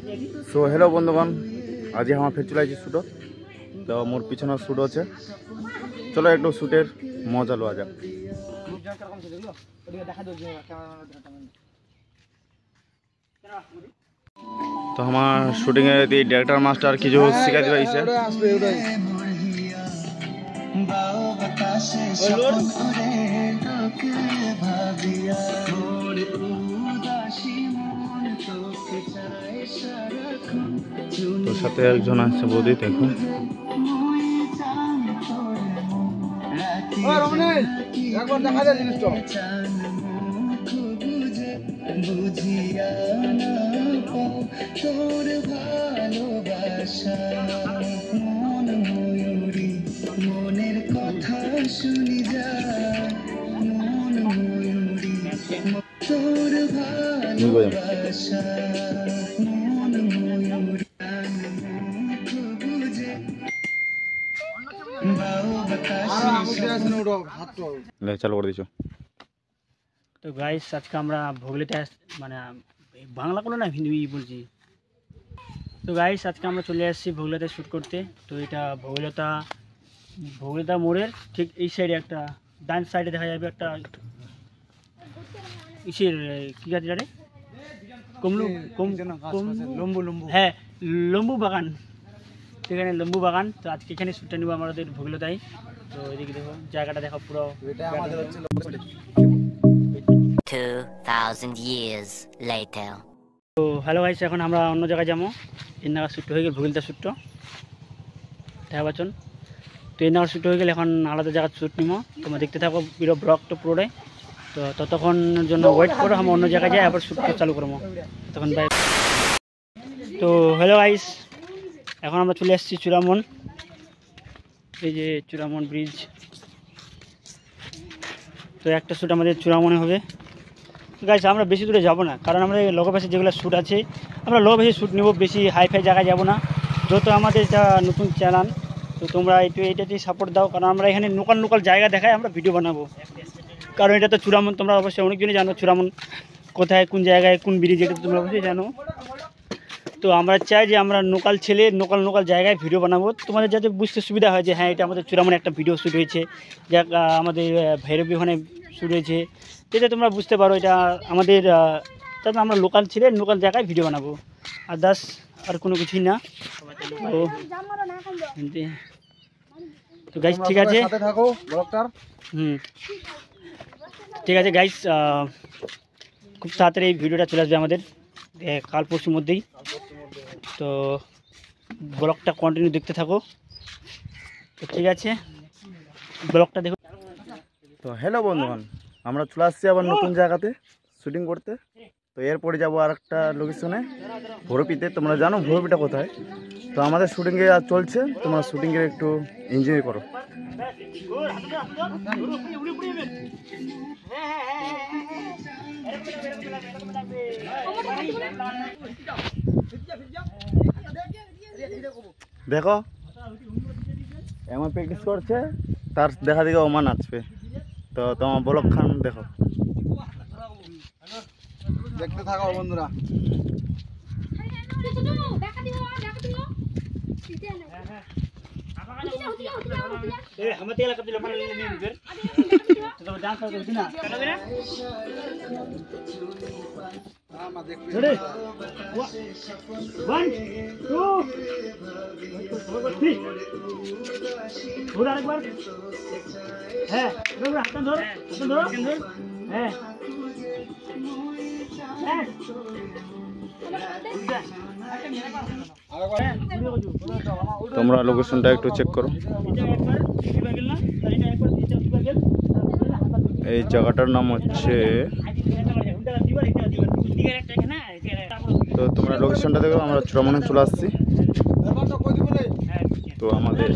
So hello बंधुगण आज हम फिर चले शुट तो मोर पिछन शुट अच्छे चलो एक शुटर मजा लो जा तो हमार शूटिंग डायरेक्टर मास्टर की जो शिखा दिवा तो साथे एकजन आछे बौदी देखो একবার দেখা যায় জিনিসটা বুঝিয়া না তোর ভালোবাসা মন ময়ূরী মনের কথা শুনি যা মন ময়ূরী তোর ভালোবাসা মন ময়ূরী বুঝে चलो कर दीचो तो गाइस आज का আমরা ভোগলিতে মানে বাংলা কোনো না হিন্দি বলছি তো গাইস আজকে আমরা চলে আসছি ভোগলিতে শুট করতে তো এটা ভোগলিতা মোড়ের ঠিক এই সাইডে একটা ডান সাইডে দেখা যাবে একটা ইসের কি গাছ রে লম্বু হ্যাঁ লম্বু বাগান এখানে লম্বু বাগান তো আজকে এখানে শুটটা নিব আমাদের ভোগলিতায় তো এদিকে দেখো জায়গাটা দেখো পুরো এটা আমাদের হচ্ছে 2000 years later তো হ্যালো গাইস এখন আমরা অন্য জায়গায় যাবো এই নাগার শুট হয়ে গেল ভোগলিতা শুটটা দেখা পাচ্ছেন তো এই নাগার শুট হয়ে গেলে এখন আলাদা জায়গায় শুট নিব তোমরা দেখতে থাকো পুরো ব্লগটা পুরোটাই তো ততক্ষণের জন্য ওয়েট করো আমরা অন্য জায়গায় যাই আবার শুটটা চালু করবো তখন বাই তো হ্যালো গাইস এখন আমরা চলে আসছি চূড়ামন এই যে চূড়ামন ব্রিজ তো একটা শ্যুট আমাদের চূড়ামনে হবে গাইস আমরা বেশি দূরে যাব না কারণ আমরা লোক পাশে যেগুলো শ্যুট আছে আমরা লোক পাশে শ্যুট নেব বেশি হাইফাই জায়গায় যাব না যত আমাদের এটা নতুন চ্যানেল তো তোমরা এইটাতেই সাপোর্ট দাও কারণ আমরা এখানে লোকাল জায়গা দেখায় আমরা ভিডিও বানাবো কারণ এটা তো চূড়ামন তোমরা অবশ্যই অনেকজনই জানো চূড়ামন কোথায় কোন জায়গায় কোন ব্রিজ এটা তোমরা অবশ্যই জানো তো আমরা চাই যে আমরা লোকাল ছেলে লোকাল জায়গায় ভিডিও বানাবো তোমাদের যাতে বুঝতে সুবিধা হয় যে হ্যাঁ এটা আমাদের চূড়ামনে একটা ভিডিও শ্যুট হয়েছে যা আমাদের ভৈরবী ওখানে শ্যুট হয়েছে যেটা তোমরা বুঝতে পারো এটা আমাদের তারপর আমরা লোকাল ছেলে লোকাল জায়গায় ভিডিও বানাবো আদার্স আর কোনো কিছুই না তো গাইস ঠিক আছে থাকো ব্লগটার ঠিক আছে গাইস খুব তাড়াতাড়ি এই ভিডিওটা চলে আসবে আমাদের কাল পরশুর মধ্যেই তো ব্লগটা কন্টিনিউ দেখতে থাকো তো ঠিক আছে ব্লগটা দেখো তো हेलो বন্ধুগণ আমরা চলে আসছি আবার নতুন জায়গাতে শুটিং করতে তো এরপরে যাব আরেকটা লোকেশনে ভৈরবীতে তোমরা জানো ভৈরবীটা কোথায় তো আমাদের শুটিং এ আজ চলছে তোমরা শুটিং এর একটু এনজয় করো দেখো এমন প্র্যাকটিস করছে তার দেখা দেখে ওমান নাচবে তো তোমার ব্লগ খান দেখো দেখতে থাকো বন্ধুরা Ready? 1, 2, 3. ঘোরা একবার হ্যাঁ হাতটা ধরো হ্যাঁ তোমরা লোকেশনটা একটু চেক করো এই জায়গাটার নাম হচ্ছে তো তোমরা লোকেশনটা দেখো আমরা চূড়ামনে চলে আসছি তো আমাদের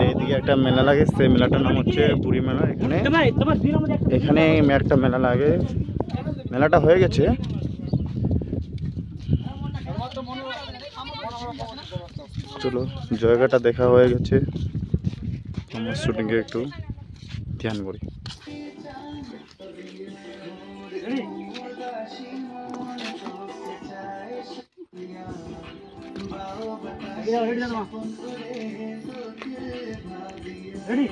এইদিকে একটা মেলা লাগে সেই মেলাটার নাম হচ্ছে বুড়ি মেলা এখানে একটা মেলা লাগে মেলাটা হয়ে গেছে চলো জায়গাটা দেখা হয়ে গেছে আমার শুটিংয়ে একটু ধ্যান করি Yeah. রেডি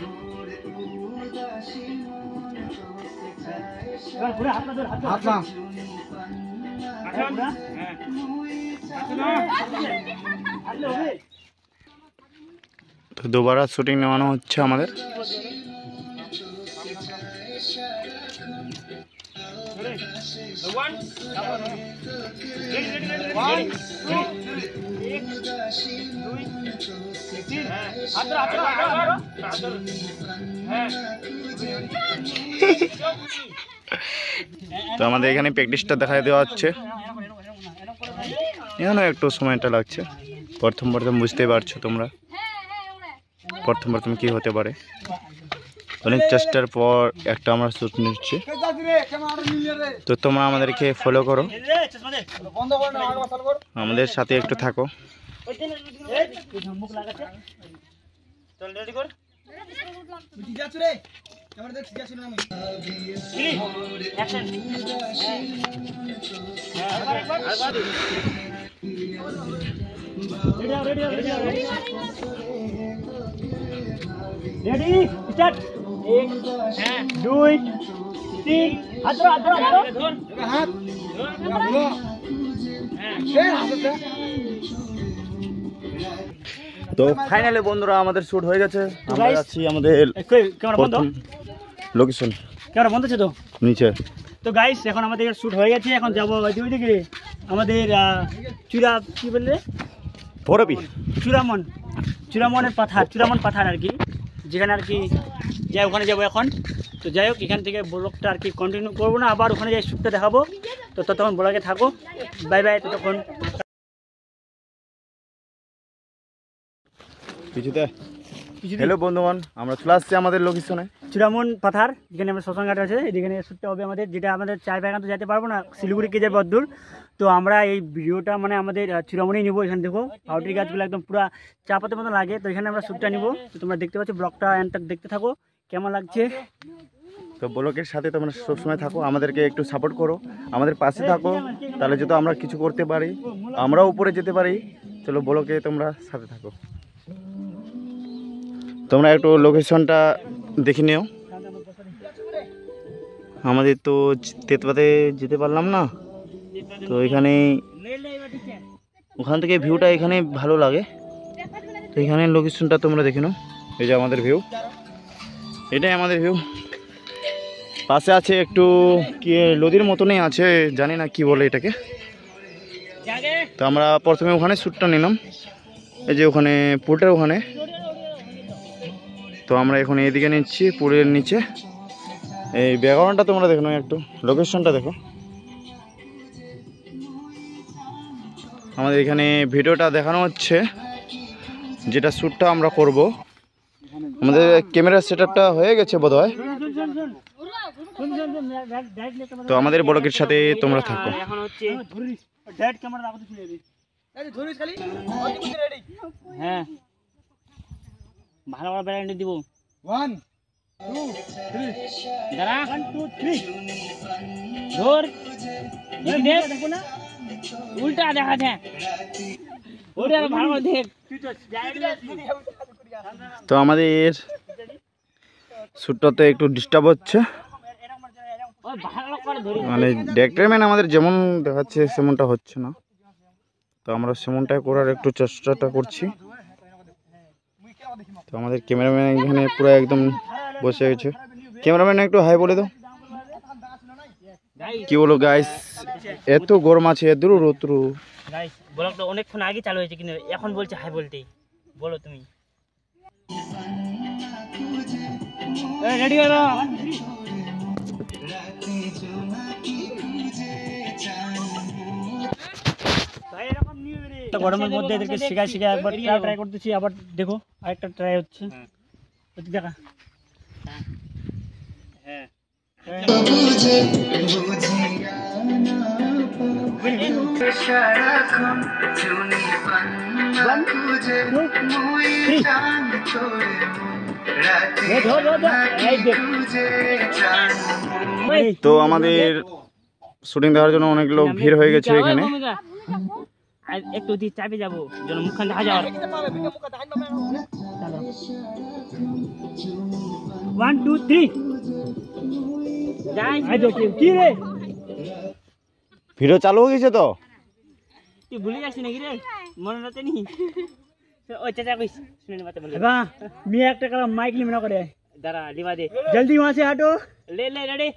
পুরো হাত ধর হাত হাত না তো দুবারা শুটিং নেওয়ানো হচ্ছে আমাদের। তো আমাদের এখানে প্র্যাকটিসটা দেখাই দেওয়া হচ্ছে, এখানে একটু সময়টা লাগছে। প্রথম বুঝতেই পারছো তোমরা প্রথম কি হতে পারে। অনেক চেষ্টার পর একটা আমরা শ্যুট নিচ্ছি, তো তোমরা আমাদেরকে ফলো করো, আমাদের সাথে একটু থাকো। রেডি স্টার্ট 1 2 3 হাত ধরো হাত ধরো হাত তো ফাইনালি বন্ধুরা আমাদের শুট হয়ে গেছে, আমরা Guys, যাচ্ছি আমাদের ক্যামেরা বন্ধ, লোকেশন ক্যামেরা বন্ধ আছে তো। নিচে। তো গাইস এখন আমাদের শুট হয়ে গেছে, এখন যাবো ওইদিকে আমাদের চূড়া কি বললে ভরবি চূড়ামনের পাথার আর কি, যেখানে আর কি যাই ওখানে যাবো এখন। তো যাই হোক এখান থেকে ব্লগটা আর কি কন্টিনিউ করবো না, আবার ওখানে যাই শ্যুটটা দেখাবো। তো ততক্ষণ ব্লগে থাকো, বাই বাই। ততক্ষণ কিছুতে হ্যালো বন্ধুগণ, আমরা চলে আসছি আমাদের লোকেশনে চূড়ামন পাথার, যেখানে আমরা শ্মশান ঘাট আছে, এখানে শ্যুটটা হবে আমাদের, যেটা আমাদের চার বাগান তো যেতে পারবো না, শিলিগুড়িকে যাবে অদ্দূর। তো আমরা এই ভিডিওটা মানে আমাদের চূড়ামনেই নিবো। এখানে দেখো পাউটির গাছগুলো একদম পুরো চা পাতার মতো লাগে, তো এখানে আমরা শ্যুটটা নিবো। তো তোমরা দেখতে পাচ্ছ, ব্লগটা এন্ড দেখতে থাকো, কেমন লাগছে। তো ব্লগের সাথে তোমরা সবসময় থাকো, আমাদেরকে একটু সাপোর্ট করো, আমাদের পাশে থাকো, তাহলে যদি আমরা কিছু করতে পারি, আমরাও উপরে যেতে পারি। চলো ব্লগে তোমরা সাথে থাকো, তোমরা একটু লোকেশনটা দেখে নিও। আমাদের তো তেতপাতে যেতে পারলাম না, তো এখানে ওখান থেকে ভিউটা এখানে ভালো লাগে, তো এখানে লোকেশনটা তোমরা দেখে নাও। এই যে আমাদের ভিউ, এটাই আমাদের ভিউ। পাশে আছে একটু কি নদীর মতনই আছে, জানি না কি বলে এটাকে। তো আমরা প্রথমে ওখানে শ্যুটটা নিলাম, এই যে ওখানে পুলটার ওখানে। তো আমরা এখন এইদিকে নিচ্ছি পুলের নিচে। এই ব্যাকগ্রাউন্ডটা তোমরা দেখো না, একটু লোকেশনটা দেখো। আমাদের এখানে ভিডিওটা দেখানো হচ্ছে, যেটা শ্যুটটা আমরা করব। আমাদের ক্যামেরা সেটআপটা হয়ে গেছে বোধহয়। তো আমাদের ব্লগের সাথে তোমরা থাকো। এখন হচ্ছে ডাইরেক্ট ক্যামেরা রাখতে চলে যাবে। এই ধরিস খালি রেডি। হ্যাঁ ভালো ভালো ব্যালেন্স দিব। 1 2 3 দাঁড়া 1 2 3 ধর। এই দেখ দেখো না, উল্টা দেখা দে, ওরে ভালো দেখ। তো আমাদের শ্যুটটাতে একটু ডিস্টার্ব হচ্ছে, মানে ডেক্টরম্যান আমাদের যেমন দেখাচ্ছে সেমনটা হচ্ছে না, তো আমরা সেমনটাই করার একটু চেষ্টাটা করছি। তো আমাদের ক্যামেরাম্যান এখানে পুরো একদম বসে গেছে। ক্যামেরাম্যান একটু হাই বলে দাও। কি বলো গাইস, এত গরম আছে, এদরু রোদ্রু। গাইস ব্লগটা অনেকক্ষণ আগে চালু হয়েছে, কিন্তু এখন বলছে হাই বলতেই। বলো তুমি রেডি হয়ে যাও। গরমের মধ্যে এদেরকে শিখাই একবার ট্রাই করতেছি, আবার দেখো আরেকটা ট্রাই হচ্ছে। দেখা হ্যাঁ তো আমাদের শুটিং দেখার জন্য অনেক লোক ভিড় হয়ে গেছে এখানে। আর একটু দিয়ে চাপে যাবো যেন মুখখান দেখা যাওয়ার 1 2 3 যাই আই তো কি রে ভিডিও চালু হয়ে গেছে তো তুই ভুলে যাচ্ছিস নাকি রে মনে রাখতে নি ওই চাচা কইস শুনে বাতে বল বাবা मैं একটা কালা মাইক লি মনে করে দাঁড়া লিবা দে जल्दी वहां से हटो ले ले रेडी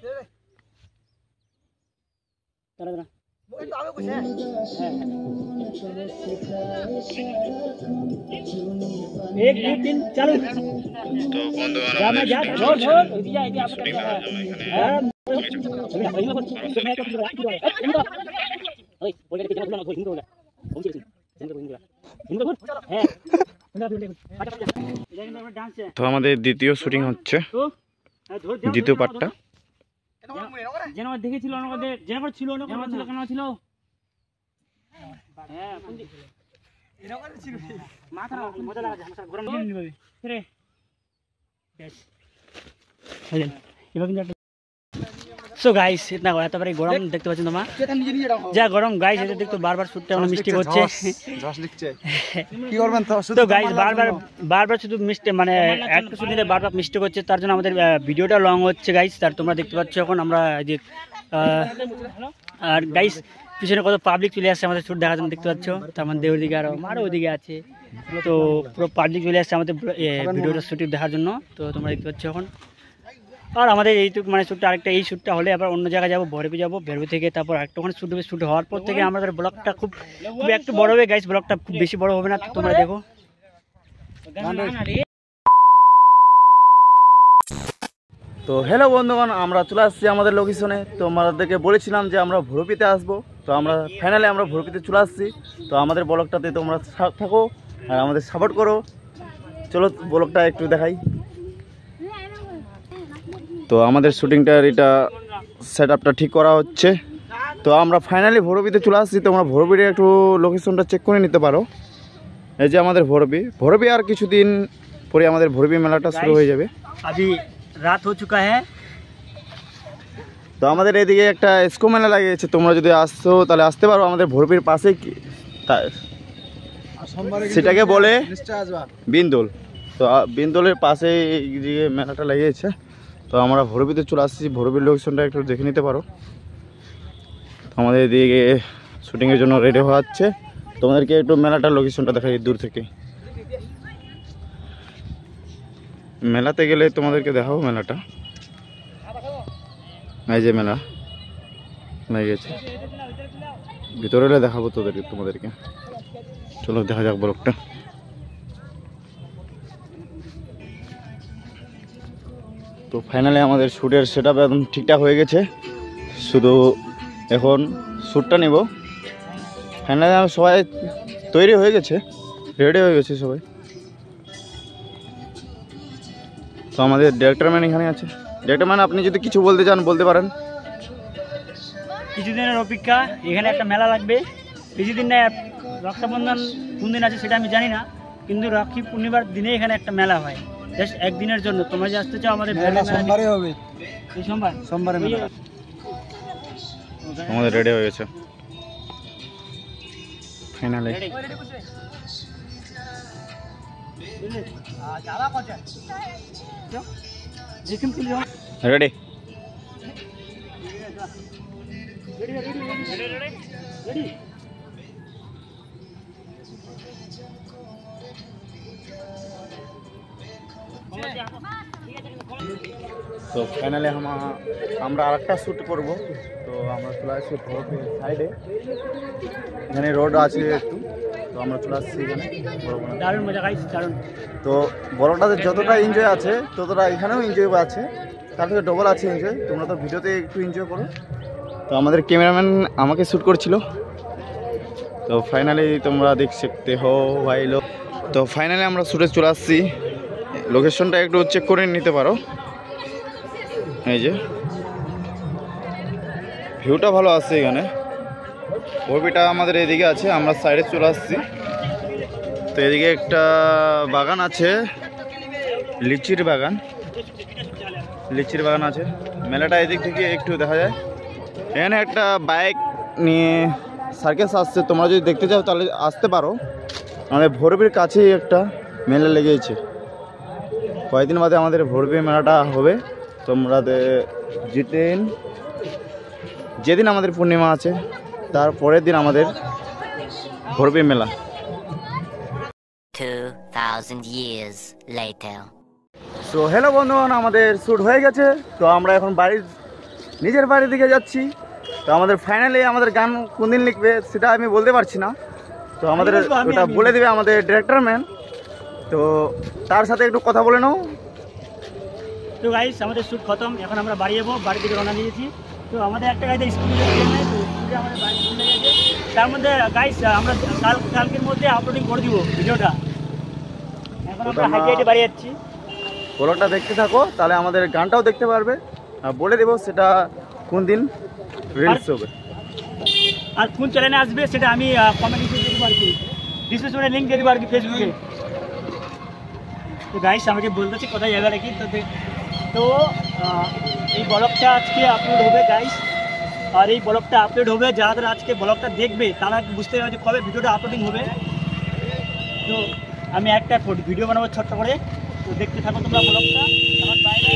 दाঁড়া दाঁড়ा মুই তো আগে কইছে एक दो तीन चालू তো বন্ধুগণ जा मैं जा धर धर इधर जा आप ओए बोले के चला बोल हिंदू बोला हम चल हिंदू हिंदू बोल है डांस है তো আমাদের দ্বিতীয় শুটিং হচ্ছে তো ধর দ্বিতীয় পার্টটা যেন দেখেছিল আমাদের যেন ছিল না কেন ছিল কেন ছিল হ্যাঁ কোনদি এরকম ছিল মাথা মজা লাগা আমার গরম দিন নিবে রে বেশ হয়ে এবার কিন্তু সো গাইস इतना এতবারে গরম দেখতে পাচ্ছেন তোমরা চেতন নিজে নিজে রাখো যা গরম গাইস এটা দেখতে বারবার শুটটা মানে মিস্টেক হচ্ছে ঝস লিখছে কি করবেন তো তো গাইস বারবার শুধু মিস্টেক মানে একটা শুটিংয়ে বারবার মিস্টেক হচ্ছে তার জন্য আমাদের ভিডিওটা লং হচ্ছে গাইস তার তোমরা দেখতে পাচ্ছ এখন আমরা যে আর গাইস পিছনে কত পাবলিক চলে আসছে আমাদের শুট দেখার জন্য দেখতে পাচ্ছ তার মধ্যে ওইদিকে আরো ওইদিকে আছে তো পুরো পাবলিক চলে আসছে আমাদের ভিডিওটা শুটিং দেখার জন্য তো তোমরা দেখতে পাচ্ছ এখন আর আমাদের এইটুকু মানে শ্যুটটা আরেকটা এই শ্যুটটা হলে আবার অন্য জায়গায় যাবো ভৈরবী যাবো ভৈরবী থেকে তারপর একটা ওখানে শ্যুট হবে শ্যুট হওয়ার পর থেকে আমাদের ব্লগটা খুব একটু বড় হবে গাইস ব্লগটা খুব বেশি বড় হবে না তোমরা দেখো তো হ্যালো বন্ধুগণ আমরা চলে আসছি আমাদের লোকেশনে তো আমাদেরকে বলেছিলাম যে আমরা ভৈরবীতে আসবো তো আমরা ফাইনালি আমরা ভৈরবীতে চলে আসছি তো আমাদের ব্লগটাতে তোমরা থাকো আর আমাদের সাপোর্ট করো চলো ব্লগটা একটু দেখাই তো আমাদের শুটিংটার এটা সেট আপটা ঠিক করা হচ্ছে তো আমরা ফাইনালি ভৈরবীতে চলে আসছি তোমরা ভৈরবীর একটু লোকেশনটা চেক করে নিতে পারো এই যে আমাদের ভৈরবী আর কিছুদিন পরে আমাদের ভৈরবী মেলাটা শুরু হয়ে যাবে अभी रात हो चुका है তো আমাদের এদিকে একটা স্কো মেলা লাগিয়েছে তোমরা যদি আসছো তাহলে আসতে পারো আমাদের ভৈরবীর পাশে সেটাকে বলে নিশ্চয় আসবা বিন্দোল তো বিন্দোলের পাশে এই যে মেলাটা লাগিয়েছে তো আমরা ভৈরবীতে চলে আসছি ভৈরবীর লোকেশনটা একটু দেখে নিতে পারো তো আমাদের এদিকে শুটিংয়ের জন্য রেডি হওয়া হচ্ছে তোমাদেরকে একটু মেলাটার লোকেশনটা দেখাই দূর থেকে মেলাতে গেলে তোমাদেরকে দেখাবো মেলাটা এই যে মেলা লাগিয়েছে ভিতরে এলে দেখাবো তোমাদেরকে চলো দেখা যাক ব্লগটা তো ফাইনালি আমাদের শ্যুটের সেটআপ একদম ঠিকঠাক হয়ে গেছে শুধু এখন শ্যুটটা নিব ফাইনালি সবাই তৈরি হয়ে গেছে রেডি হয়ে গেছে সবাই তো আমাদের ডাইরেক্টর ম্যান এখানে আছে ডাইরেক্টর ম্যান আপনি যদি কিছু বলতে চান বলতে পারেন কিছুদিনের অপেক্ষা এখানে একটা মেলা লাগবে কিছুদিন না রক্ষাবন্ধন কোন দিন আছে সেটা আমি জানি না কিন্তু রাখি পূর্ণিমার দিনে এখানে একটা মেলা হয় জাস্ট একদিনের জন্য তোমরা যে আসতে চাও আমাদের সোমবারে হবে এই সোমবারে মেলা আমাদের রেডি হয়ে গেছে ফাইনালি রেডি তো ফাইনালি আমরা আরেকটা শ্যুট করব তো আমরা চলে আসছি ভৈরবীর সাইডে এখানে রোড আছে একটু তো আমরা চলে আসছি এখানে দারুণ মজা গাইস দারুণ তো বড়টাতে যতটা এনজয় আছে ততটা এখানেও এনজয় আছে তার থেকে ডবল আছে এনজয় তোমরা তো ভিডিওতে একটু এনজয় করো তো আমাদের ক্যামেরাম্যান আমাকে শ্যুট করছিল তো ফাইনালি তোমরা দেখ सकते हो ভাই লোক তো ফাইনালি আমরা শ্যুটে চলে আসছি লোকেশনটা একটু চেক করে নিতে পারো এই যে ভিউটা ভালো আছে এখানে ভৈরবীটা আমাদের এদিকে আছে আমরা সাইডে চলে আসছি তো এদিকে একটা বাগান আছে লিচির বাগান আছে মেলাটা এদিক থেকে একটু দেখা যায় এখানে একটা বাইক নিয়ে সার্কাস আসছে, তোমরা যদি দেখতে চাও তাহলে আসতে পারো। আমাদের ভৈরবীর কাছেই একটা মেলা লেগেছে, কয়েকদিন বাদে আমাদের ভৈরবী মেলাটা হবে। তোমরা যেদিন আমাদের পূর্ণিমা আছে তার পরের দিন আমাদের ভৈরবী মেলা। 2,000 years later. সো হ্যালো বন্ধুগণ, আমাদের শ্যুট হয়ে গেছে। তো আমরা এখন নিজের বাড়ির দিকে যাচ্ছি। তো আমাদের ফাইনালি আমাদের গান কোন দিন লিখবে সেটা আমি বলতে পারছি না, তো আমাদের ওটা বলে দেবে আমাদের ডিরেক্টর ম্যান। তো তার সাথে একটু কথা বলে নাও। তো গাইস আমাদের শ্যুট খতম, এখন আমরা বাড়ি যাবো, বাড়ির দিকে রওনা দিয়েছি। তো আমাদের একটা গাড়িতে স্কুলে আমাদের বাড়ি চলে গেছে। তার মধ্যে গাইস আমরা কালকের মধ্যে আপলোডিং করে দিব ভিডিওটা। এখন আমরা হাইটে হাইটে বাড়ি যাচ্ছি। পুরোটা দেখতে থাকো, তাহলে আমাদের গানটাও দেখতে পারবে আর বলে দেবো সেটা কোন দিন রিলিজ হবে আর কোন চ্যানেলে আসবে সেটা আমি কমেন্ট দিয়ে দেবো আর কি, ডিসক্রিপশনে লিঙ্ক দিয়ে দেবো আর কি ফেসবুকে। তো গাইস আমাকে বলতেছি কোথায় যাবে নাকি। তো এই ব্লগটা আজকে আপলোড হবে গাইস, আর এই ব্লগটা আপলোড হবে যারা আজকে ব্লগটা দেখবে তারা বুঝতে পারবে যে কবে ভিডিওটা আপলোডিং হবে। তো আমি একটা ভিডিও বানাবো ছোট্ট করে, তো দেখতে থাকো তোমরা ব্লগটা। আমার বাইরে